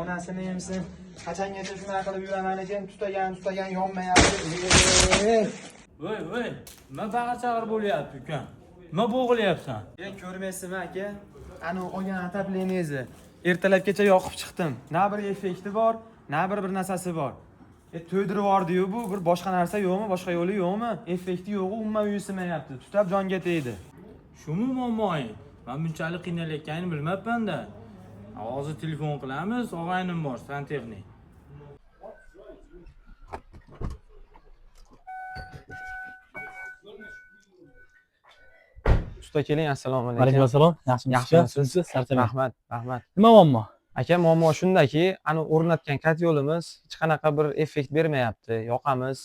Onasini emsin. Qachongacha shunaqa qilib yuraman ekan, tutagan yonmayapti. Voy, nima bag'ir bo'lyapti, ukam? Nima bo'g'ilyapsan? Ko'rmaysizmi aka? Ana olgan atapleniyasi. Ertalabgacha yoqib chiqdim. Na bir effekti bor, na bir narsasi bor. To'ydirib yubordi-yu bu, bir boshqa narsa yo'qmi, boshqa yo'li yo'qmi? Effekti yo'q, umuman uyusimayapti. Tutab jonga tegdi. Shumi momoy? Men bunchalik qiynalayotganini bilmabman-da. Hozir telefon qilamiz, og'aynim bor, santexnik. Usta keling, assalomu alaykum. Alaykum assalom. Yaxshimisiz? Rahmat. Rahmat. Nima muammo? Aka, muammo shundaki, ana o'rnatgan yo'limiz hech qanaqa bir effekt bermayapti. Yoqamiz,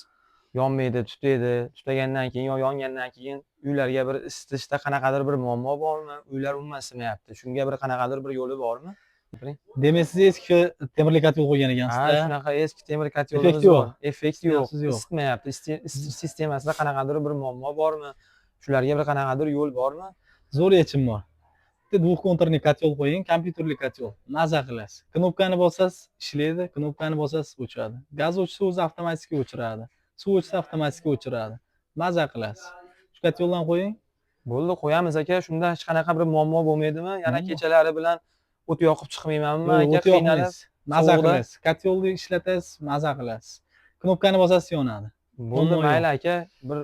yonmaydi, tutaydi. Tutagandan keyin yo yongandan keyin uylarga bir isitishda qanaqadir bir muammo bormi? Uylar umuman isimayapti. Shunga bir qanaqadir bir yo'li bormi? Demak, siz eski temirli kotel qo'ygan ekansiz-da. Ha, shunaqa eski temir yo'limiz bor. Effekt yo'q. Isitmayapti. Isitish sistemasida qanaqadir bir muammo bormi? Shularga bir qanaqadir yo'l bormi? Zo'r yechim bor. Bitta двухконтурный kotel qo'ying, kompyuterli kotel. Maza qilasiz. Knopkani bosasiz, ishlaydi, knopkani bosasiz, o'chiradi. Gaz o'chsa o'zi avtomatik o'chiradi. Suv o'chsa avtomatik o'chiradi. Maza qilasiz. Shu koteldan qo'ying. Bo'ldi, qo'yamiz aka. Shunda hech qanaqa bir muammo bo'lmaydimi? Yana kechalari bilan o't yoqib chiqmaymanmi aka? Qiynalib, maza qilasiz. Kotelni ishlatasiz, maza qilasiz. Knopkani bosasiz, yonadi. Bo'ldi, mayli aka. Bir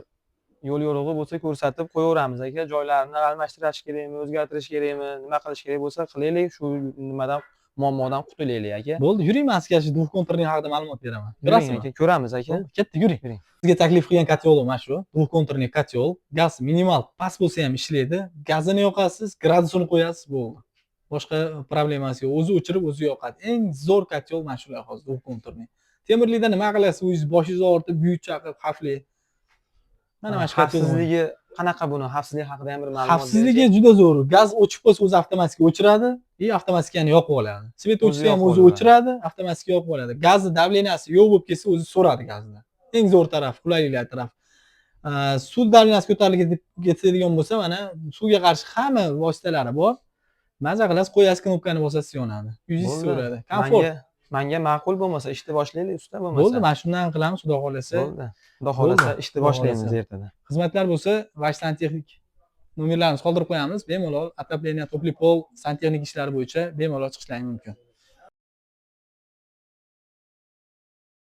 yo'l yo'rig'i bo'lsa ko'rsatib qo'yaveramiz aka. Joylarini almashtirish kerakmi, o'zgartirish kerakmi, nima qilish kerak bo'lsa qilaylik, shu nimadan muammodan qutulaylik aka. Bo'ldi, yuring, men sizga shu двухконтурный haqida ma'lumot beraman. Ko'rasizmi aka? Ko'ramiz aka. Ketdi, yuring. Sizga taklif qilgan kotel mana shu, двухконтурный kotel. Gaz minimal past bo'lsa ham ishlaydi. Gazini yoqasiz, gradusini qo'yasiz, bo'ldi. Boshqa problemasi yo'q. O'zi o'chirib, o'zi yoqadi. Eng zo'r kotel mana shular hozir двухконтурный. Temirlikda nima qilasiz? O'zingiz boshingizni og'ritib, buyuk chaqib, xavfli. Mana shu xavfsizligi qanaqa buni? Xavfsizlik haqida ham bir ma'lumot. Xavfsizligi juda zo'r. Gaz o'chib qolsa o'zi avtomatik o'chiradi, avtomatik yana yoqib oladi. Svet o'chsa ham o'zi o'chiradi, avtomatik yoqib oladi. Gazni davleniyasi yo'q bo'lib ketsa o'zi so'radi gazni. Eng zo'r taraf, qulayliklar taraf. Suv davleniyasi ko'tarilib ketadigan bo'lsa, mana suvga qarshi hamma vositalari bor. Maza qilasiz, qo'yasiz, knopkani bosasiz, yonadi. Yuzingiz so'radi. Komfort. Menga ma'qul bo'lmasa, ishni boshlaylik, usta bo'lmasa. Bo'ldi, mana shundan qilamiz, xudo xolasa. Bo'ldi. Xudo xolasa ishni boshlaymiz ertadan. Xizmatlar bo'lsa, Vaj santexnik nomerlarini qoldirib qo'yamiz. Bemalol, отопление, topli pol, santexnik ishlari bo'yicha bemalol chiqishlaringiz mumkin.